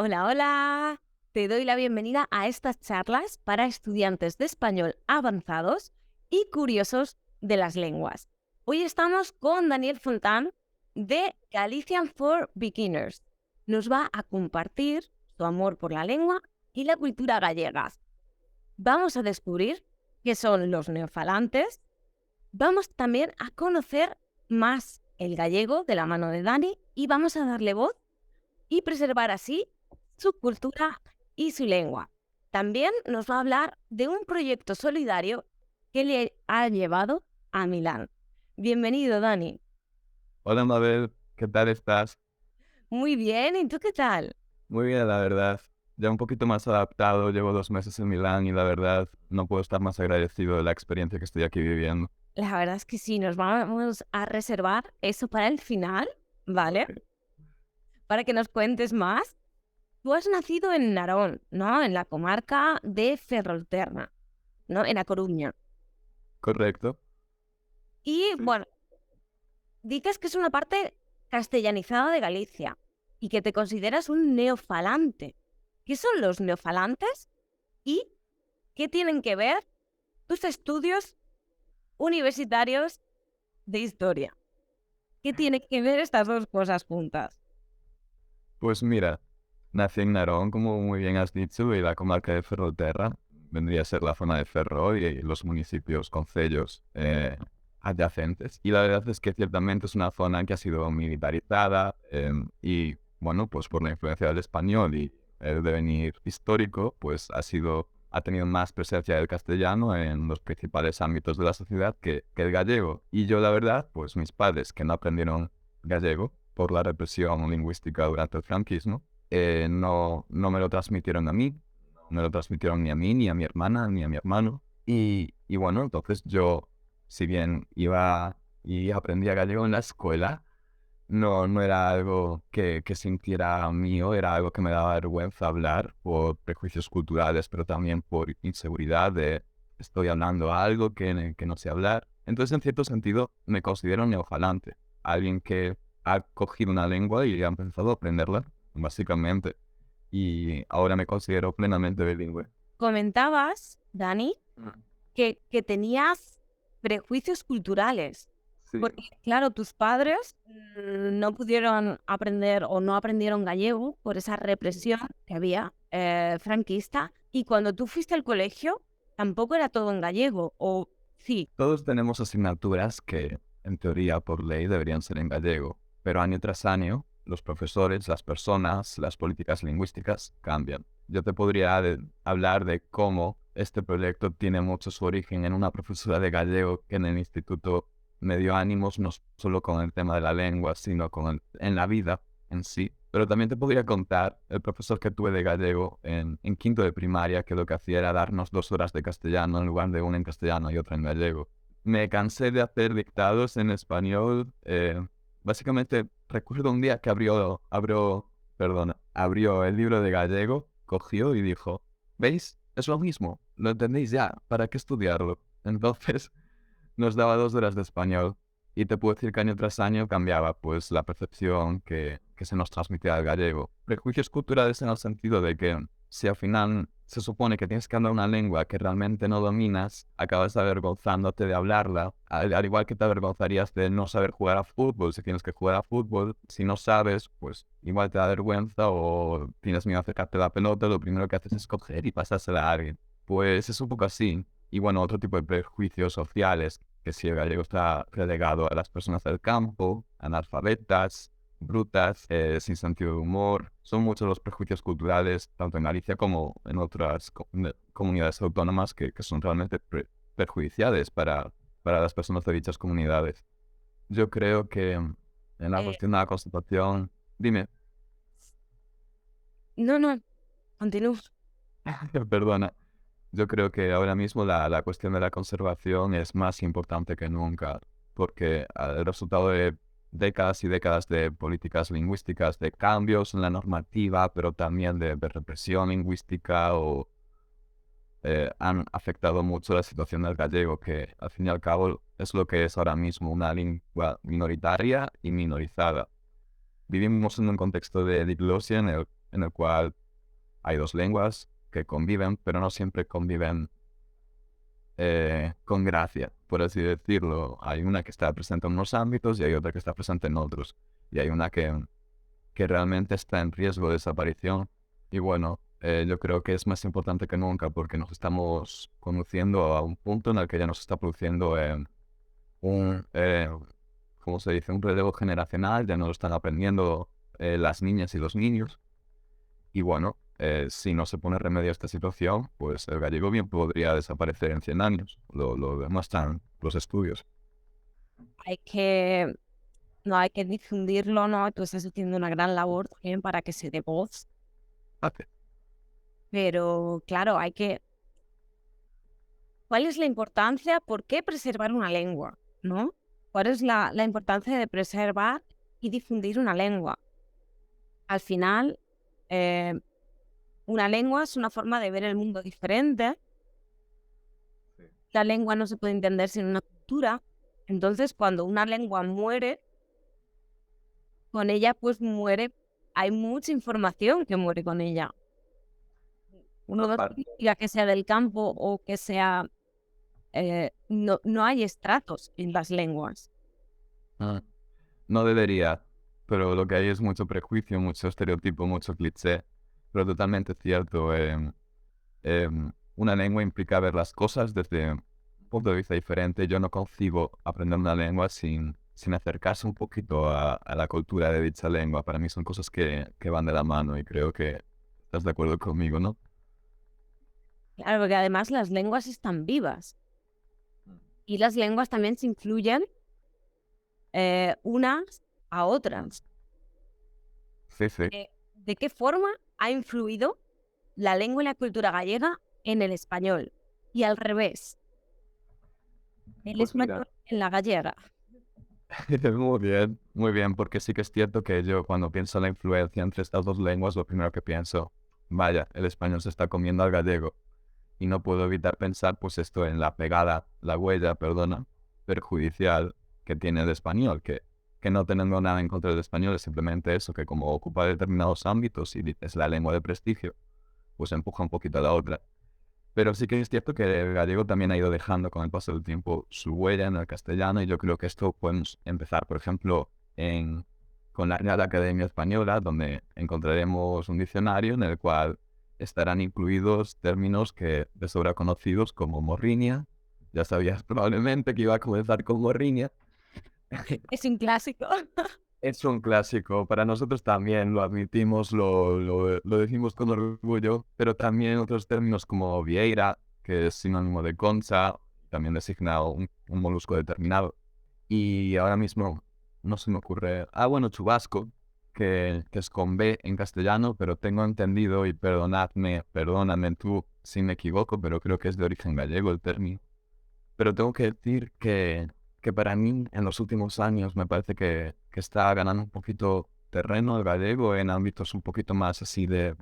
Hola, hola. Te doy la bienvenida a estas charlas para estudiantes de español avanzados y curiosos de las lenguas. Hoy estamos con Daniel Fontán de Galician for Beginners. Nos va a compartir su amor por la lengua y la cultura gallegas. Vamos a descubrir qué son los neofalantes. Vamos también a conocer más el gallego de la mano de Dani y vamos a darle voz y preservar así su cultura y su lengua. También nos va a hablar de un proyecto solidario que le ha llevado a Milán. Bienvenido, Dani. Hola Mabel, ¿qué tal estás? Muy bien, ¿y tú qué tal? Muy bien, la verdad. Ya un poquito más adaptado, llevo 2 meses en Milán y la verdad no puedo estar más agradecido de la experiencia que estoy aquí viviendo. La verdad es que sí, nos vamos a reservar eso para el final, ¿vale? Ok. Para que nos cuentes más. Tú has nacido en Narón, ¿no? En la comarca de Ferrolterra, ¿no? En A Coruña. ¿Correcto? Y Sí. bueno, dices que es una parte castellanizada de Galicia y que te consideras un neofalante. ¿Qué son los neofalantes y qué tienen que ver tus estudios universitarios de historia? ¿Qué tienen que ver estas dos cosas juntas? Pues mira, nací en Narón, como muy bien has dicho, y la comarca de Ferrolterra vendría a ser la zona de Ferrol y los municipios concellos adyacentes. Y la verdad es que ciertamente es una zona que ha sido militarizada y, bueno, pues por la influencia del español y el devenir histórico, pues ha tenido más presencia del castellano en los principales ámbitos de la sociedad que el gallego. Y yo, la verdad, pues mis padres, que no aprendieron gallego por la represión lingüística durante el franquismo, no me lo transmitieron a mí, no me lo transmitieron ni a mí, ni a mi hermana, ni a mi hermano. Y bueno, entonces yo, si bien iba y aprendía gallego en la escuela, no era algo que sintiera mío, era algo que me daba vergüenza hablar por prejuicios culturales, pero también por inseguridad de estoy hablando algo que no sé hablar. Entonces, en cierto sentido, me considero neofalante, alguien que ha cogido una lengua y ha empezado a aprenderla, básicamente. Y ahora me considero plenamente bilingüe. Comentabas, Dani, Mm. que tenías prejuicios culturales. Sí. Porque, claro, tus padres no pudieron aprender o no aprendieron gallego por esa represión que había franquista. Y cuando tú fuiste al colegio, tampoco era todo en gallego. O sí, Todos tenemos asignaturas que, en teoría, por ley, deberían ser en gallego, pero año tras año, los profesores, las personas, las políticas lingüísticas cambian. Yo te podría hablar de cómo este proyecto tiene mucho su origen en una profesora de gallego que en el instituto me dio ánimos no solo con el tema de la lengua, sino en la vida en sí. Pero también te podría contar el profesor que tuve de gallego en quinto de primaria, que lo que hacía era darnos 2 horas de castellano en lugar de una en castellano y otra en gallego. Me cansé de hacer dictados en español. Básicamente, recuerdo un día que abrió el libro de gallego, cogió y dijo, ¿veis? Es lo mismo, lo entendéis ya, ¿para qué estudiarlo? Entonces, nos daba 2 horas de español y te puedo decir que año tras año cambiaba pues la percepción que se nos transmitía del gallego. Prejuicios culturales en el sentido de que si al final se supone que tienes que hablar una lengua que realmente no dominas, acabas avergonzándote de hablarla, al igual que te avergonzarías de no saber jugar a fútbol. Si tienes que jugar a fútbol, si no sabes, pues igual te da vergüenza o tienes miedo a acercarte la pelota, lo primero que haces es coger y pasársela a alguien. Pues es un poco así. Y bueno, otro tipo de prejuicios sociales, que si el gallego está relegado a las personas del campo, analfabetas, brutas, sin sentido de humor. Son muchos los prejuicios culturales, tanto en Galicia como en otras comunidades autónomas, que son realmente perjudiciales para las personas de dichas comunidades. Yo creo que en la eh, cuestión de la constatación, dime, no, no, continúo. perdona. Yo creo que ahora mismo la cuestión de la conservación es más importante que nunca, porque el resultado de décadas y décadas de políticas lingüísticas, de cambios en la normativa, pero también de represión lingüística, han afectado mucho la situación del gallego, que al fin y al cabo es lo que es ahora mismo una lengua minoritaria y minorizada. Vivimos en un contexto de diglosia en el cual hay dos lenguas que conviven, pero no siempre conviven con gracia, por así decirlo. Hay una que está presente en unos ámbitos y hay otra que está presente en otros. Y hay una que realmente está en riesgo de desaparición. Y bueno, yo creo que es más importante que nunca porque nos estamos conduciendo a un punto en el que ya nos está produciendo un, ¿cómo se dice? Un relevo generacional, ya no lo están aprendiendo las niñas y los niños. Y bueno, si no se pone remedio a esta situación, pues el gallego bien podría desaparecer en 100 años. Lo demuestran los estudios. Hay que, no hay que difundirlo, ¿no? Tú estás haciendo una gran labor también para que se dé voz, Ah, pero claro, hay que... ¿Cuál es la importancia? ¿Por qué preservar una lengua? ¿No? ¿Cuál es la importancia de preservar y difundir una lengua? Al final, eh, una lengua es una forma de ver el mundo diferente. La lengua no se puede entender sin una cultura. Entonces, cuando una lengua muere, con ella pues muere, hay mucha información que muere con ella. Uno no aparte. significa que sea del campo o que sea... no hay estratos en las lenguas. Ah, no debería, pero lo que hay es mucho prejuicio, mucho estereotipo, mucho cliché. Pero totalmente cierto. Una lengua implica ver las cosas desde un punto de vista diferente. Yo no concibo aprender una lengua sin acercarse un poquito a la cultura de dicha lengua. Para mí son cosas que van de la mano y creo que estás de acuerdo conmigo, ¿no? Claro, porque además las lenguas están vivas y las lenguas también se influyen unas a otras. Sí, sí. ¿De qué forma ha influido la lengua y la cultura gallega en el español? Y al revés, el Pues español mira. en la gallega. Muy bien, porque sí que es cierto que yo cuando pienso en la influencia entre estas dos lenguas, lo primero que pienso, vaya, el español se está comiendo al gallego. Y no puedo evitar pensar pues esto en la pegada, la huella, perdona, perjudicial que tiene el español, que no teniendo nada en contra del español es simplemente eso, que como ocupa determinados ámbitos y es la lengua de prestigio, pues empuja un poquito a la otra. Pero sí que es cierto que el gallego también ha ido dejando con el paso del tiempo su huella en el castellano y yo creo que esto podemos empezar, por ejemplo, con la Real Academia Española, donde encontraremos un diccionario en el cual estarán incluidos términos que de sobra conocidos como morriña. Ya sabías probablemente que iba a comenzar con morriña. Es un clásico. Es un clásico, para nosotros también lo admitimos, lo decimos con orgullo, pero también otros términos como vieira, que es sinónimo de concha, también designa un molusco determinado. Y ahora mismo no se me ocurre... Ah, bueno, chubasco, que es con B en castellano, pero tengo entendido, y perdóname tú si me equivoco, pero creo que es de origen gallego el término. Pero tengo que decir que para mí en los últimos años me parece que está ganando un poquito terreno el gallego en ámbitos un poquito más así de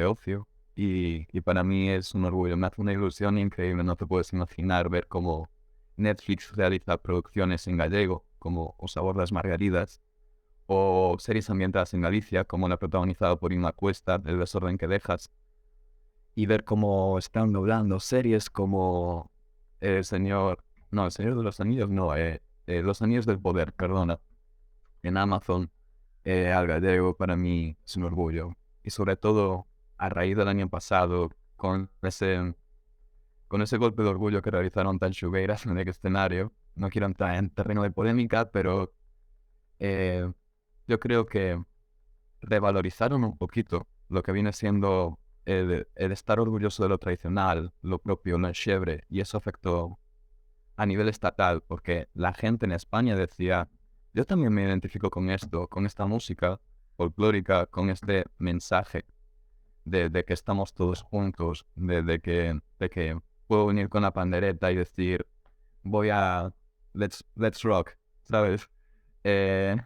ocio. Y para mí es un orgullo, me hace una ilusión increíble, no te puedes imaginar ver cómo Netflix realiza producciones en gallego, como O Sabor das Margaridas, o series ambientadas en Galicia, como la protagonizada por Inma Cuesta, El desorden que dejas, y ver cómo están doblando series como El Señor, no, El Señor de los Anillos, no, Los Anillos del Poder, perdona, en Amazon, al gallego para mí es un orgullo. Y sobre todo, a raíz del año pasado, con ese golpe de orgullo que realizaron Tan Xugueiras en el escenario, no quiero entrar en terreno de polémica, pero eh, yo creo que revalorizaron un poquito lo que viene siendo el estar orgulloso de lo tradicional, lo propio, lo enxebre, y eso afectó a nivel estatal, porque la gente en España decía, yo también me identifico con esto, con esta música folclórica, con este mensaje de que estamos todos juntos, de que puedo venir con la pandereta y decir, voy a, let's rock, ¿sabes? Eh,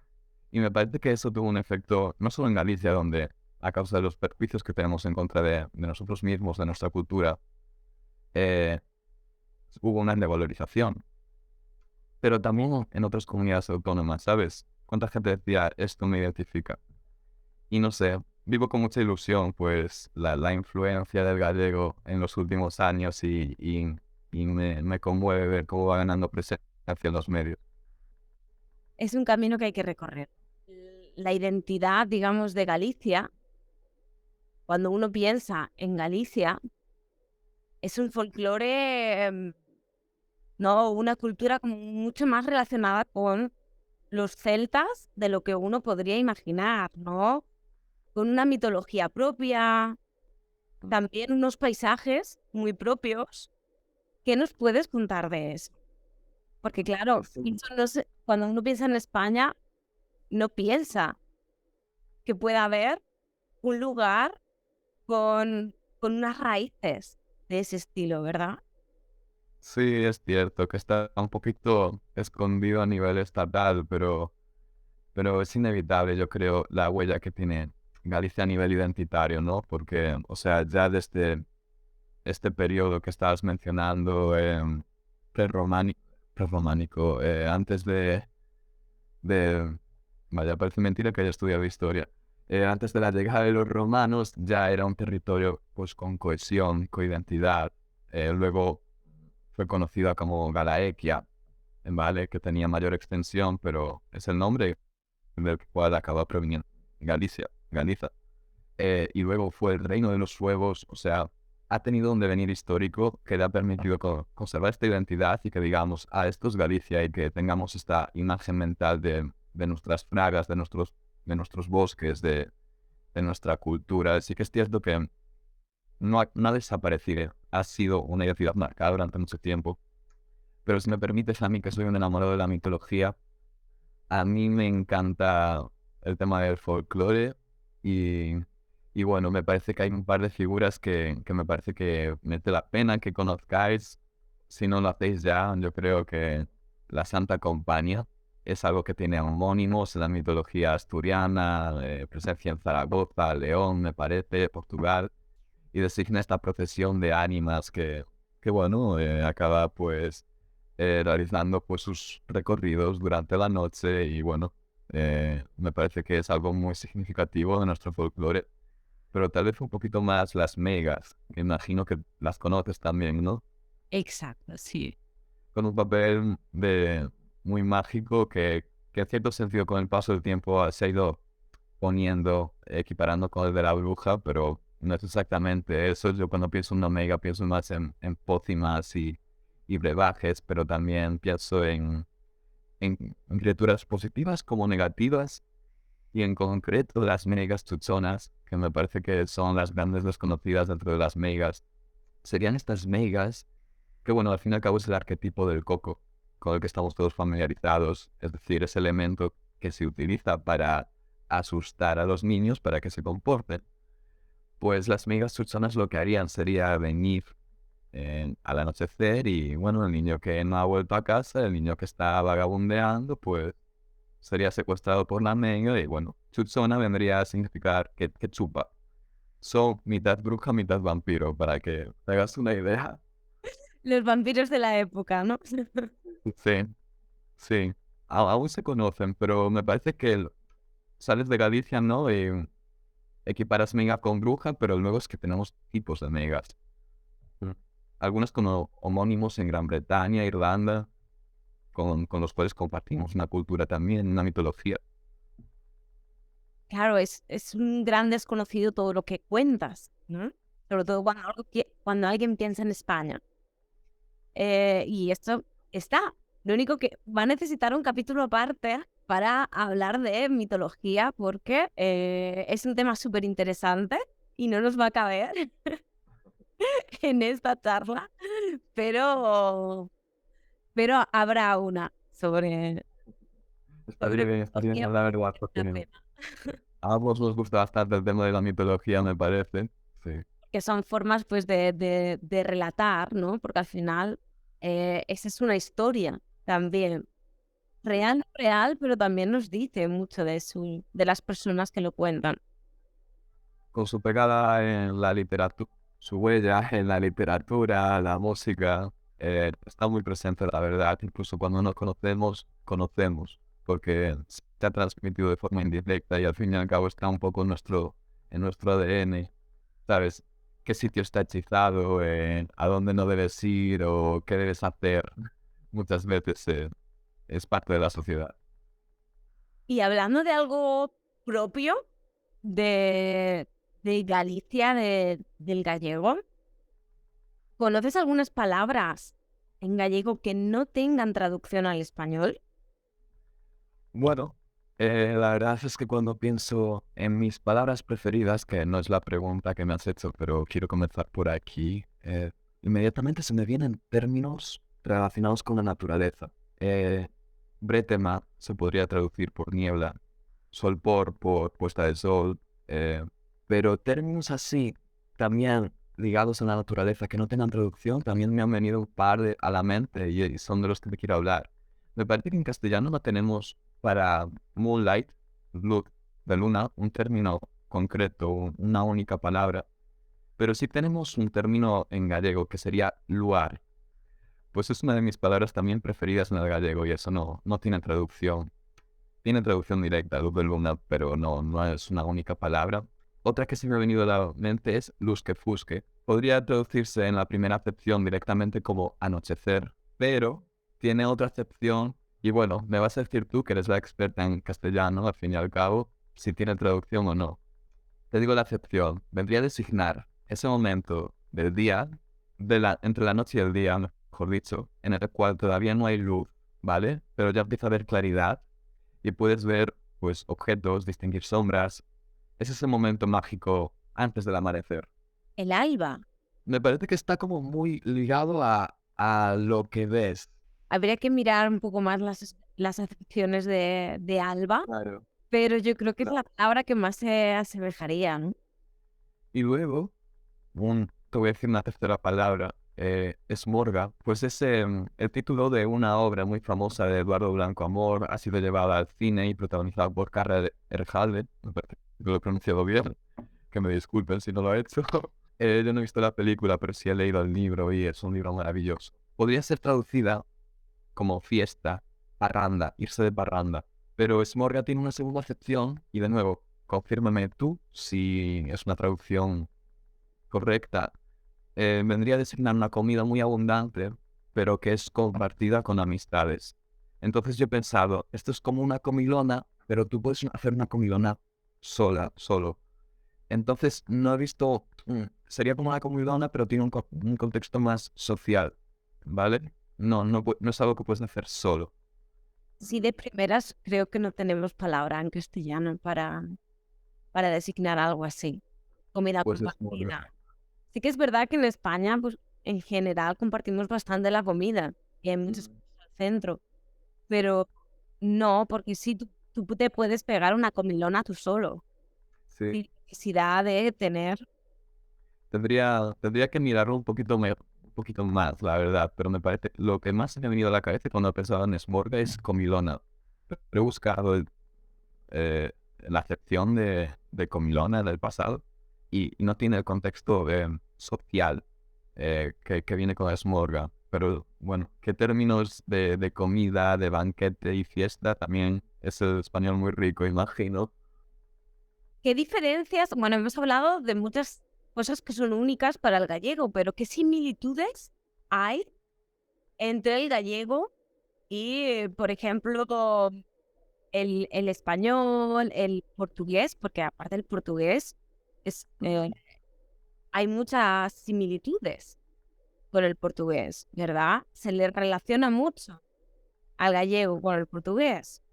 y me parece que eso tuvo un efecto, no solo en Galicia, donde a causa de los perjuicios que tenemos en contra de nosotros mismos, de nuestra cultura, eh, hubo una revalorización, pero también en otras comunidades autónomas, ¿sabes? ¿Cuánta gente decía, esto me identifica? Y no sé, vivo con mucha ilusión, pues, la influencia del gallego en los últimos años y me conmueve ver cómo va ganando presencia en los medios. Es un camino que hay que recorrer. La identidad, digamos, de Galicia, cuando uno piensa en Galicia, es un folclore, no, una cultura como mucho más relacionada con los celtas de lo que uno podría imaginar, ¿no? Con una mitología propia, también unos paisajes muy propios. ¿Qué nos puedes contar de eso? Porque claro, cuando uno piensa en España, no piensa que pueda haber un lugar con unas raíces de ese estilo, ¿verdad? Sí, es cierto que está un poquito escondido a nivel estatal, pero es inevitable, yo creo, la huella que tiene Galicia a nivel identitario, ¿no? Porque, o sea, ya desde este periodo que estabas mencionando, prerrománico, prerrománico, antes de... Vaya, parece mentira que haya estudiado historia. Antes de la llegada de los romanos ya era un territorio pues con cohesión, con identidad. Luego fue conocida como Galaequia, ¿vale? Que tenía mayor extensión, pero es el nombre del cual acaba proveniendo Galicia, Galiza. Y luego fue el reino de los suevos, o sea, ha tenido un devenir histórico que le ha permitido conservar esta identidad y que digamos, esto es Galicia y que tengamos esta imagen mental de nuestras fragas, de nuestros bosques, de nuestra cultura. Sí que es cierto que no ha desaparecido, ha sido una identidad marcada durante mucho tiempo, pero si me permites a mí, que soy un enamorado de la mitología, a mí me encanta el tema del folclore y, y bueno, me parece que hay un par de figuras que me parece que merece la pena que conozcáis. Si no lo hacéis ya, yo creo que la Santa Compañía es algo que tiene homónimos en la mitología asturiana, presencia en Zaragoza, León, me parece, Portugal, y designa esta procesión de ánimas que bueno, acaba pues realizando pues sus recorridos durante la noche y bueno, me parece que es algo muy significativo de nuestro folclore, pero tal vez un poquito más las megas, que imagino que las conoces también, ¿no? Exacto, sí. Con un papel muy mágico que en cierto sentido con el paso del tiempo se ha ido poniendo, equiparando con el de la bruja, pero no es exactamente eso. Yo cuando pienso en una mega pienso más en pócimas y brebajes, pero también pienso en criaturas positivas como negativas, y en concreto las megas chuchonas, que me parece que son las grandes desconocidas dentro de las megas. Serían estas megas que, bueno, al fin y al cabo es el arquetipo del coco, con el que estamos todos familiarizados, es decir, ese elemento que se utiliza para asustar a los niños para que se comporten. Pues las migas chuchonas lo que harían sería venir al anochecer y, bueno, el niño que no ha vuelto a casa, el niño que está vagabundeando, pues sería secuestrado por la mega y, bueno, chuchona vendría a significar que chupa. Son mitad bruja, mitad vampiro, para que te hagas una idea. Los vampiros de la época, ¿no? Sí, sí. Aún se conocen, pero me parece que sales de Galicia, ¿no? Y equiparas mega con bruja, pero luego es que tenemos tipos de megas. Mm. Algunos con homónimos en Gran Bretaña, Irlanda, con los cuales compartimos una cultura también, una mitología. Claro, es un gran desconocido todo lo que cuentas, ¿no? Sobre todo cuando alguien piensa en España. Y esto está. Lo único que va a necesitar un capítulo aparte para hablar de mitología, porque es un tema súper interesante y no nos va a caber en esta charla, pero habrá una sobre Está bien mitología la verdad, que porque merece la pena. a ambos nos gusta bastante el tema de la mitología, me parece. Sí. Que son formas pues de relatar, ¿no? Porque al final esa es una historia también. Real, real, pero también nos dice mucho de las personas que lo cuentan. Con su pegada en la literatura, su huella en la literatura, la música, está muy presente, la verdad. Incluso cuando nos conocemos, conocemos, porque se ha transmitido de forma indirecta y al fin y al cabo está un poco en nuestro ADN, ¿sabes? ¿Qué sitio está hechizado? ¿A dónde no debes ir? ¿O qué debes hacer? Muchas veces es parte de la sociedad. Y hablando de algo propio de, de Galicia, del gallego, ¿conoces algunas palabras en gallego que no tengan traducción al español? Bueno, la verdad es que cuando pienso en mis palabras preferidas, que no es la pregunta que me has hecho, pero quiero comenzar por aquí, inmediatamente se me vienen términos relacionados con la naturaleza. Bretema se podría traducir por niebla, solpor por puesta de sol, eh, pero términos así, también ligados a la naturaleza, que no tengan traducción, también me han venido un par a la mente y son de los que te quiero hablar. Me parece que en castellano no tenemos para moonlight, luz de luna, un término concreto, una única palabra, pero sí tenemos un término en gallego que sería luar. Pues es una de mis palabras también preferidas en el gallego y eso no tiene traducción. Tiene traducción directa, luz de luna, pero no es una única palabra. Otra que se me ha venido a la mente es lusque-fusque. Podría traducirse en la primera acepción directamente como anochecer, pero tiene otra acepción y bueno, me vas a decir tú que eres la experta en castellano, al fin y al cabo, si tiene traducción o no. Te digo la acepción. Vendría a designar ese momento del día, entre la noche y el día, mejor dicho, en el cual todavía no hay luz, ¿vale? Pero ya empieza a haber claridad y puedes ver, pues, objetos, distinguir sombras. Es ese momento mágico antes del amanecer. El alba. Me parece que está como muy ligado a lo que ves. Habría que mirar un poco más las acepciones de alba, Claro. pero yo creo que es Cla- la palabra que más se asemejaría, ¿no? Y luego, te voy a decir una tercera palabra, Smorga, pues es el título de una obra muy famosa de Eduardo Blanco Amor, ha sido llevada al cine y protagonizada por Karel Erhalde, me parece que lo he pronunciado bien, que me disculpen si no lo he hecho. Yo no he visto la película, pero sí he leído el libro y es un libro maravilloso. Podría ser traducida como fiesta, parranda, irse de parranda, pero Smorga tiene una segunda acepción y de nuevo, confírmame tú si es una traducción correcta. Vendría a designar una comida muy abundante, pero que es compartida con amistades. Entonces yo he pensado, esto es como una comilona, pero tú puedes hacer una comilona solo. Entonces no he visto, sería como una comilona, pero tiene un contexto más social, ¿vale? No es algo que puedes hacer solo. Sí, de primeras creo que no tenemos palabra en castellano para designar algo así. Comida Pues es muy compartida. Sí que es verdad que en España, pues en general compartimos bastante la comida y hay muchas cosas al centro, pero no, porque sí, tú te puedes pegar una comilona tú solo, sí. sin necesidad de tener. Tendría que mirarlo un poquito más, la verdad, pero me parece, lo que más se me ha venido a la cabeza cuando he pensado en Smorga es comilona. Pero he buscado la acepción de comilona del pasado y no tiene el contexto social que viene con Smorga. Pero bueno, qué términos de comida, de banquete y fiesta también es el español muy rico, imagino. ¿Qué diferencias? Bueno, hemos hablado de muchas cosas que son únicas para el gallego, pero ¿qué similitudes hay entre el gallego y, por ejemplo, el español, el portugués? Porque aparte del portugués, hay muchas similitudes con el portugués, ¿verdad? Se le relaciona mucho al gallego con el portugués.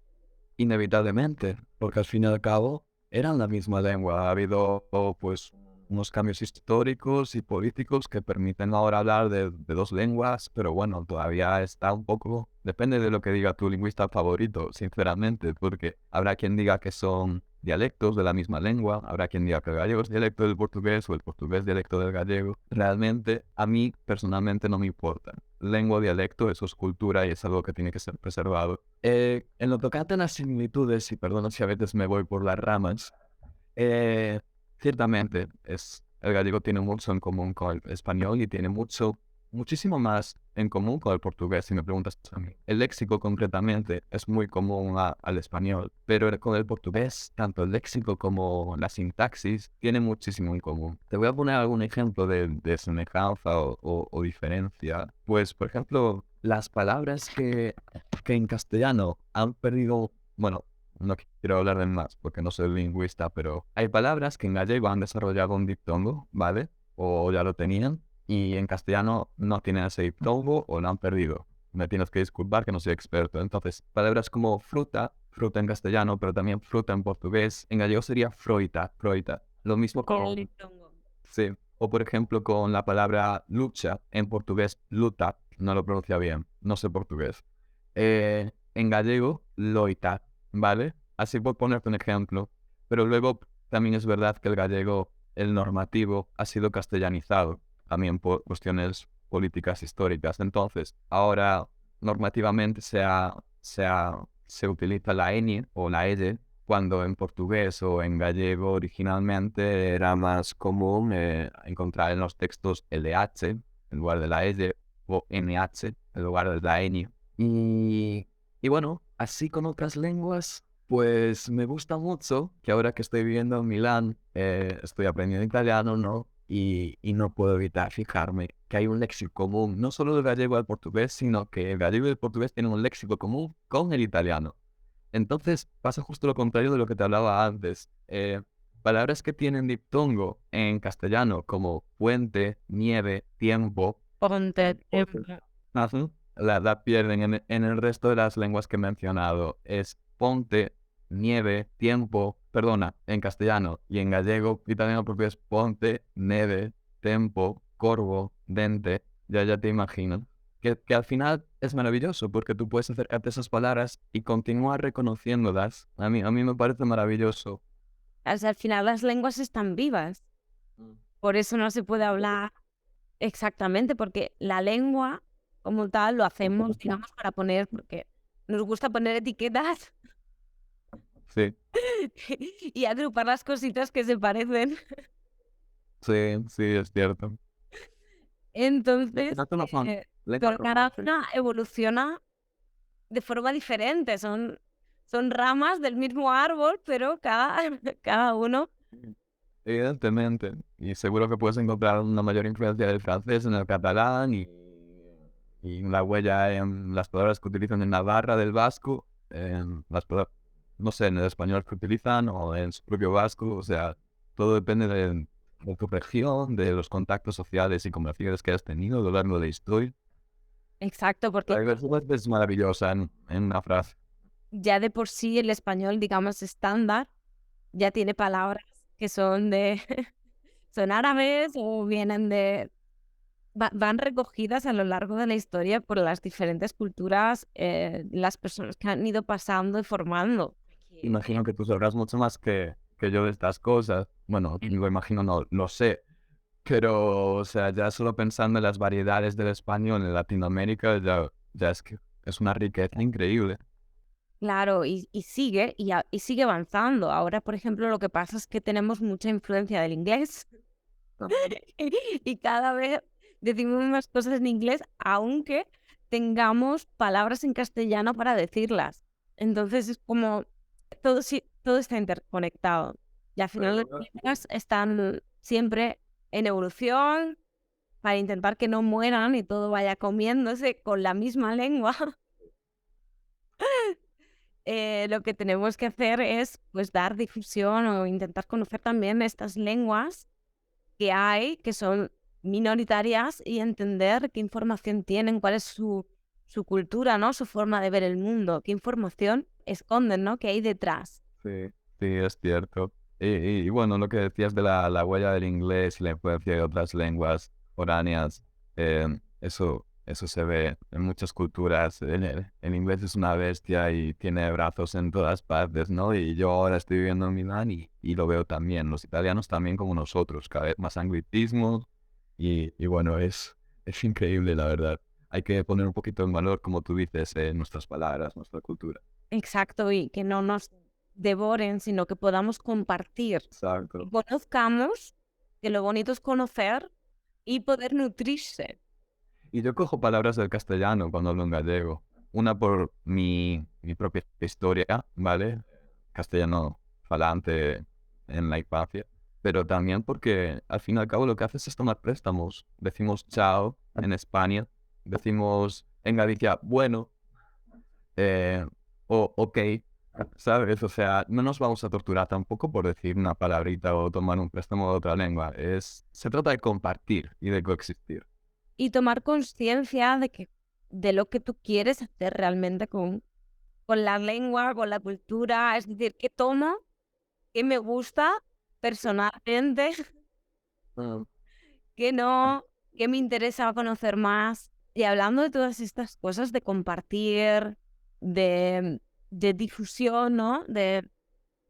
Inevitablemente, porque al fin y al cabo eran la misma lengua. Ha habido pues unos cambios históricos y políticos que permiten ahora hablar de dos lenguas, pero bueno, todavía está un poco, depende de lo que diga tu lingüista favorito, sinceramente, porque habrá quien diga que son dialectos de la misma lengua, habrá quien diga que el gallego es dialecto del portugués o el portugués dialecto del gallego. Realmente, a mí personalmente no me importa. Lengua o dialecto, eso es cultura y es algo que tiene que ser preservado. En lo tocante a las similitudes, y perdona si a veces me voy por las ramas, eh, ciertamente el gallego tiene mucho en común con el español y tiene muchísimo más en común con el portugués, si me preguntas a mí. El léxico concretamente es muy común al español, pero con el portugués, tanto el léxico como la sintaxis tienen muchísimo en común. Te voy a poner algún ejemplo de semejanza o diferencia. Pues, por ejemplo, las palabras que en castellano han perdido, bueno, no quiero hablar de más porque no soy lingüista, pero hay palabras que en gallego han desarrollado un diptongo, ¿vale? O ya lo tenían, y en castellano no tienen ese diptongo o lo han perdido. Me tienes que disculpar que no soy experto. Entonces, palabras como fruta, fruta en castellano, pero también fruta en portugués, en gallego sería froita, froita. Lo mismo con... Sí. O por ejemplo con la palabra lucha, en portugués luta, no lo pronuncia bien, no sé portugués. En gallego, loita, ¿vale? Así por ponerte un ejemplo. Pero luego también es verdad que el gallego, el normativo, ha sido castellanizado, también por cuestiones políticas históricas. Entonces, ahora normativamente se utiliza la ñ o la ll, cuando en portugués o en gallego originalmente era más común encontrar en los textos LH en lugar de la L o NH en lugar de la N. Y bueno, así con otras lenguas, pues me gusta mucho que ahora que estoy viviendo en Milán, estoy aprendiendo italiano, ¿no? Y no puedo evitar fijarme que hay un léxico común, no solo del gallego al portugués, sino que el gallego y el portugués tienen un léxico común con el italiano. Entonces pasa justo lo contrario de lo que te hablaba antes. Palabras que tienen diptongo en castellano como puente, nieve, tiempo, Ponte. ajá, la pierden en el resto de las lenguas que he mencionado. Es ponte, nieve, tiempo, perdona, en castellano y en gallego y también propio es ponte, neve, tempo, corvo, dente, ya te imaginas. Que al final es maravilloso porque tú puedes acercarte a esas palabras y continuar reconociéndolas. A mí me parece maravilloso. O sea, al final las lenguas están vivas. Por eso no se puede hablar exactamente, porque la lengua como tal lo hacemos, digamos, para poner, porque nos gusta poner etiquetas Sí, y agrupar las cositas que se parecen. sí, es cierto. Entonces, Exacto, no son cada una evoluciona de forma diferente. Son ramas del mismo árbol, pero cada uno. Evidentemente. Y seguro que puedes encontrar una mayor influencia del francés en el catalán y la huella en las palabras que utilizan en Navarra del vasco, en las palabras, no sé, en el español que utilizan o en su propio vasco. O sea, todo depende de tu región, de los contactos sociales y comerciales que has tenido a lo largo de la historia. Exacto, porque La diversidad es maravillosa en una frase. ya de por sí el español, digamos, estándar, ya tiene palabras que son son árabes o vienen van recogidas a lo largo de la historia por las diferentes culturas, las personas que han ido pasando y formando. Imagino que tú sabrás mucho más que yo de estas cosas. Bueno, lo imagino, no, lo sé. Pero, o sea, ya solo pensando en las variedades del español en Latinoamérica, ya es que es una riqueza increíble. Claro, y sigue, y sigue avanzando. Ahora, por ejemplo, lo que pasa es que tenemos mucha influencia del inglés y cada vez decimos más cosas en inglés, aunque tengamos palabras en castellano para decirlas. Entonces es como todo está interconectado. Y al final las lenguas están siempre en evolución para intentar que no mueran y todo vaya comiéndose con la misma lengua. Lo que tenemos que hacer es pues dar difusión o intentar conocer también estas lenguas que hay, que son minoritarias, y entender qué información tienen, cuál es su cultura, ¿no? Su forma de ver el mundo, qué información esconden, ¿no? ¿Qué hay detrás? Sí, sí, es cierto. Y bueno, lo que decías de la huella del inglés y la influencia de otras lenguas foráneas, eso se ve en muchas culturas. El inglés es una bestia y tiene brazos en todas partes, ¿no? Y yo ahora estoy viviendo en Milán y lo veo también. Los italianos también como nosotros, cada vez más anglicismos y bueno, es increíble, la verdad. Hay que poner un poquito en valor, como tú dices, nuestras palabras, nuestra cultura. Exacto, y que no nos devoren, sino que podamos compartir, Exacto. que conozcamos, que lo bonito es conocer y poder nutrirse. Y yo cojo palabras del castellano cuando hablo en gallego. Una por mi propia historia, ¿vale? Castellano falante en la infancia. Pero también porque al fin y al cabo lo que haces es tomar préstamos. Decimos chao en España. Decimos en Galicia bueno eh, o ok, ¿sabes? O sea, no nos vamos a torturar tampoco por decir una palabrita o tomar un préstamo de otra lengua. Se trata de compartir y de coexistir. Y tomar conciencia de lo que tú quieres hacer realmente con la lengua, con la cultura, es decir, qué tomo, qué me gusta personalmente, Mm. qué no, qué me interesa conocer más. Y hablando de todas estas cosas de compartir, de, de difusión, ¿no?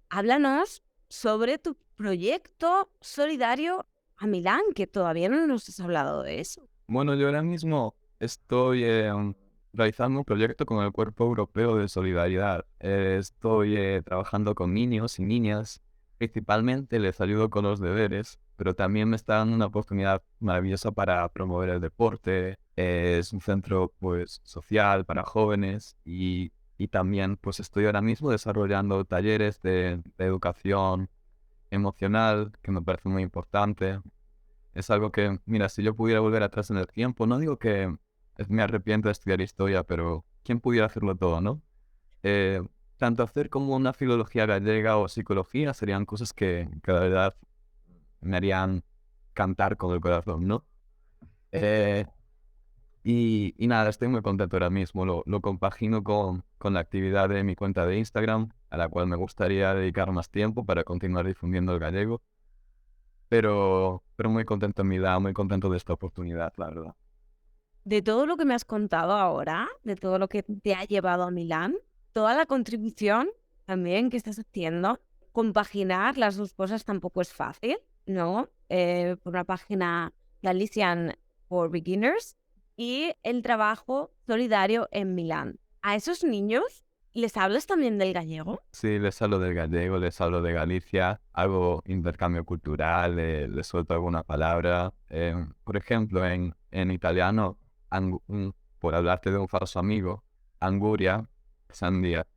Háblanos sobre tu proyecto solidario a Milán, que todavía no nos has hablado de eso. Bueno, yo ahora mismo estoy realizando un proyecto con el Cuerpo Europeo de Solidaridad. Estoy trabajando con niños y niñas. Principalmente les ayudo con los deberes, pero también me está dando una oportunidad maravillosa para promover el deporte. Es un centro pues social para jóvenes y también pues estoy ahora mismo desarrollando talleres de educación emocional, que me parece muy importante. Es algo que, mira, si yo pudiera volver atrás en el tiempo, no digo que me arrepiento de estudiar historia, pero ¿quién pudiera hacerlo todo, no? Eh, Tanto hacer como una filología gallega o psicología serían cosas que la verdad me harían cantar con el corazón, ¿no? Eh, y nada, estoy muy contento ahora mismo. Lo compagino con la actividad de mi cuenta de Instagram, a la cual me gustaría dedicar más tiempo para continuar difundiendo el gallego. Pero muy contento en mi edad, muy contento de esta oportunidad, la verdad. De todo lo que me has contado ahora, de todo lo que te ha llevado a Milán, toda la contribución también que estás haciendo, compaginar las dos cosas tampoco es fácil, ¿no? Por una página Galician for Beginners y el trabajo solidario en Milán. ¿A esos niños les hablas también del gallego? Sí, les hablo del gallego, les hablo de Galicia, hago intercambio cultural, les suelto alguna palabra. Por ejemplo, en italiano, por hablarte de un falso amigo, anguria, sandía,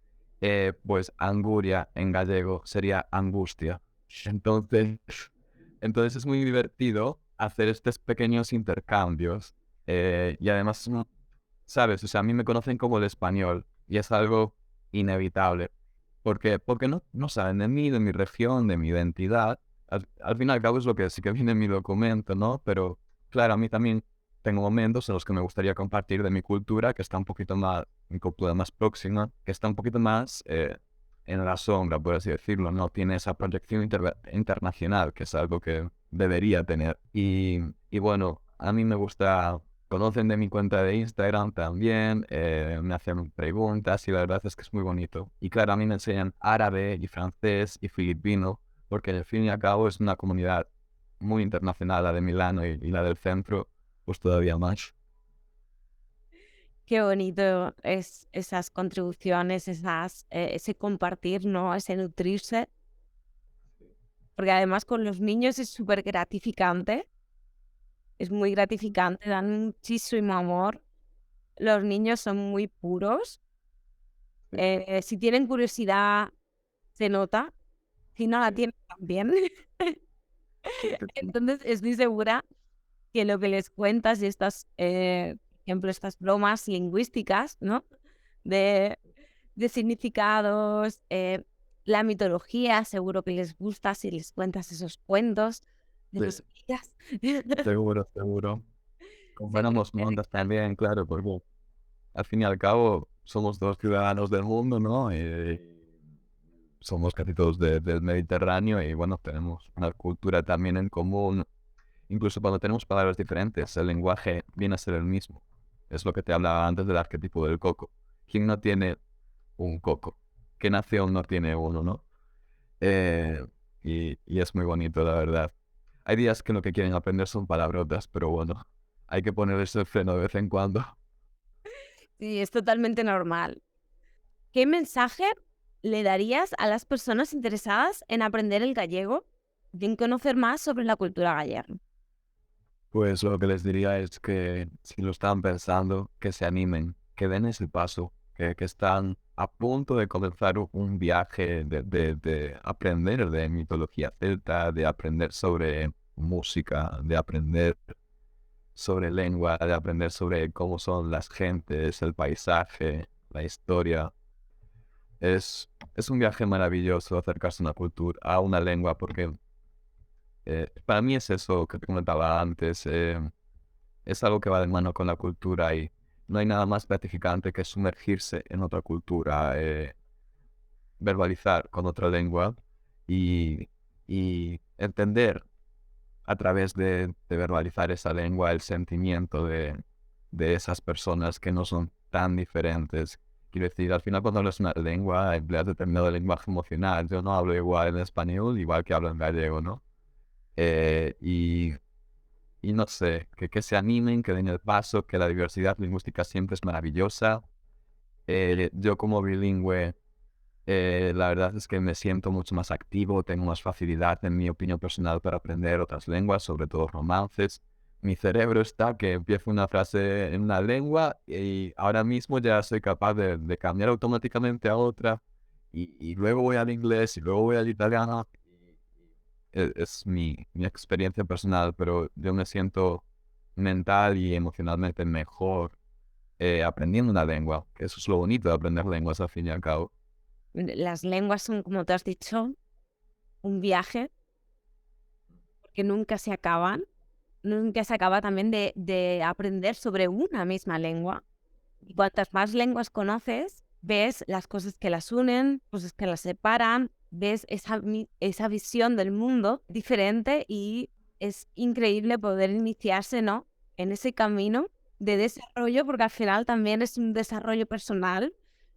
pues anguria en gallego sería angustia. Entonces, entonces es muy divertido hacer estos pequeños intercambios. Y además, ¿sabes? O sea, a mí me conocen como el español y es algo inevitable. Porque no saben de mí, de mi región, de mi identidad. Al fin y al cabo es lo que sí que viene en mi documento, ¿no? Pero claro, a mí también tengo momentos en los que me gustaría compartir de mi cultura, que está un poquito más, mi cultura más próxima, que está un poquito más en la sombra, por así decirlo. No tiene esa proyección internacional, que es algo que debería tener. Y bueno, a mí me gusta. Conocen de mi cuenta de Instagram también, me hacen preguntas y la verdad es que es muy bonito. Y claro, a mí me enseñan árabe y francés y filipino, porque al fin y al cabo es una comunidad muy internacional, la de Milano y la del centro, pues todavía más. Qué bonito es esas contribuciones, ese compartir, ¿no? Ese nutrirse, porque además con los niños es súper gratificante, es muy gratificante, dan muchísimo amor. Los niños son muy puros. Sí, Si tienen curiosidad, se nota. Si no la sí, tienen, también. sí, sí, sí. Entonces, estoy segura que lo que les cuentas y por ejemplo, estas bromas lingüísticas, ¿no? De, de significados, la mitología, seguro que les gusta si les cuentas esos cuentos de Sí, los días. seguro, seguro. Seguro Comparamos que les mondas encanta. también, claro, porque al fin y al cabo somos dos ciudadanos del mundo, ¿no? Somos casi todos del Mediterráneo y bueno, tenemos una cultura también en común. Incluso cuando tenemos palabras diferentes, el lenguaje viene a ser el mismo. Es lo que te hablaba antes del arquetipo del coco. ¿Quién no tiene un coco? ¿Qué nación no tiene uno, no? Eh, y es muy bonito, la verdad. Hay días que lo que quieren aprender son palabrotas, pero bueno, hay que poner ese freno de vez en cuando. Sí, es totalmente normal. ¿Qué mensaje le darías a las personas interesadas en aprender el gallego y en conocer más sobre la cultura gallega? Pues lo que les diría es que si lo están pensando, que se animen, que den ese paso, que están a punto de comenzar un viaje de aprender de mitología celta, de aprender sobre música, de aprender sobre lengua, de aprender sobre cómo son las gentes, el paisaje, la historia. Es un viaje maravilloso acercarse a una cultura, a una lengua, porque para mí es eso que te comentaba antes. Es algo que va de mano con la cultura y no hay nada más gratificante que sumergirse en otra cultura, verbalizar con otra lengua y, y entender a través de verbalizar esa lengua el sentimiento de esas personas que no son tan diferentes. Quiero decir, al final cuando hablas una lengua, empleas determinado lenguaje emocional. Yo no hablo igual en español, igual que hablo en gallego, ¿no? Eh, y y no sé, que se animen, que den el paso, que la diversidad lingüística siempre es maravillosa. Yo como bilingüe, la verdad es que me siento mucho más activo, tengo más facilidad, en mi opinión personal, para aprender otras lenguas, sobre todo romances. Mi cerebro está que empiezo una frase en una lengua y ahora mismo ya soy capaz de cambiar automáticamente a otra y luego voy al inglés y luego voy al italiano. Es mi experiencia personal, pero yo me siento mental y emocionalmente mejor aprendiendo una lengua, que eso es lo bonito de aprender lenguas al fin y al cabo. Las lenguas son, como te has dicho, un viaje que nunca se acaban. Nunca se acaba también de aprender sobre una misma lengua. Y cuantas más lenguas conoces, ves las cosas que las unen, cosas que las separan, ves esa visión del mundo diferente y es increíble poder iniciarse, ¿no?, en ese camino de desarrollo, porque al final también es un desarrollo personal,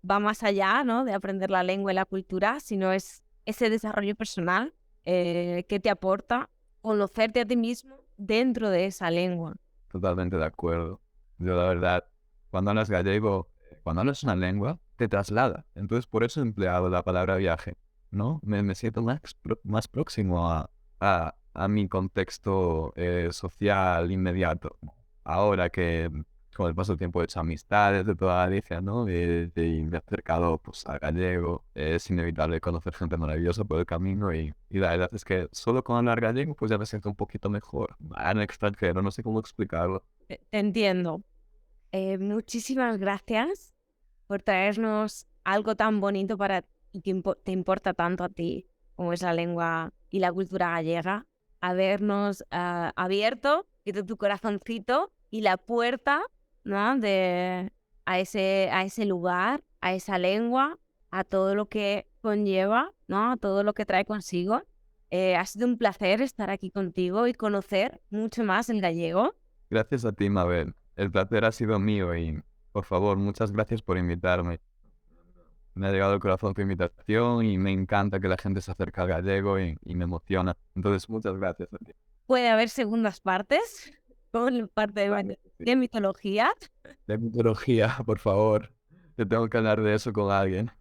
va más allá, ¿no?, de aprender la lengua y la cultura, sino es ese desarrollo personal que te aporta conocerte a ti mismo dentro de esa lengua. Totalmente de acuerdo. Yo la verdad, cuando hablas gallego, cuando hablas una lengua, te traslada. Entonces por eso he empleado la palabra viaje, ¿no? Me siento más próximo a mi contexto social inmediato. Ahora que con el paso del tiempo he hecho amistades de toda Galicia, ¿no? Y me he acercado pues, al gallego. Es inevitable conocer gente maravillosa por el camino y la verdad es que solo con hablar gallego pues ya me siento un poquito mejor. En extranjero, no sé cómo explicarlo. Te entiendo. Muchísimas gracias por traernos algo tan bonito para y que te importa tanto a ti como es la lengua y la cultura gallega, habernos abierto de tu corazoncito y la puerta, ¿no?, a ese lugar, a esa lengua, a todo lo que conlleva, ¿no?, a todo lo que trae consigo. Ha sido un placer estar aquí contigo y conocer mucho más el gallego. Gracias a ti, Mabel. El placer ha sido mío y, por favor, muchas gracias por invitarme. Me ha llegado al corazón tu invitación y me encanta que la gente se acerque al gallego y me emociona. Entonces, muchas gracias a ti. Puede haber segundas partes con parte Sí. de mitología. De mitología, por favor. Yo tengo que hablar de eso con alguien.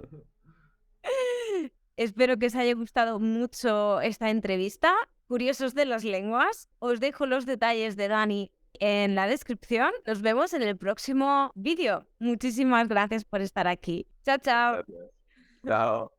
Espero que os haya gustado mucho esta entrevista. Curiosos de las lenguas, os dejo los detalles de Dani en la descripción. Nos vemos en el próximo vídeo. Muchísimas gracias por estar aquí. Chao, chao. Chao.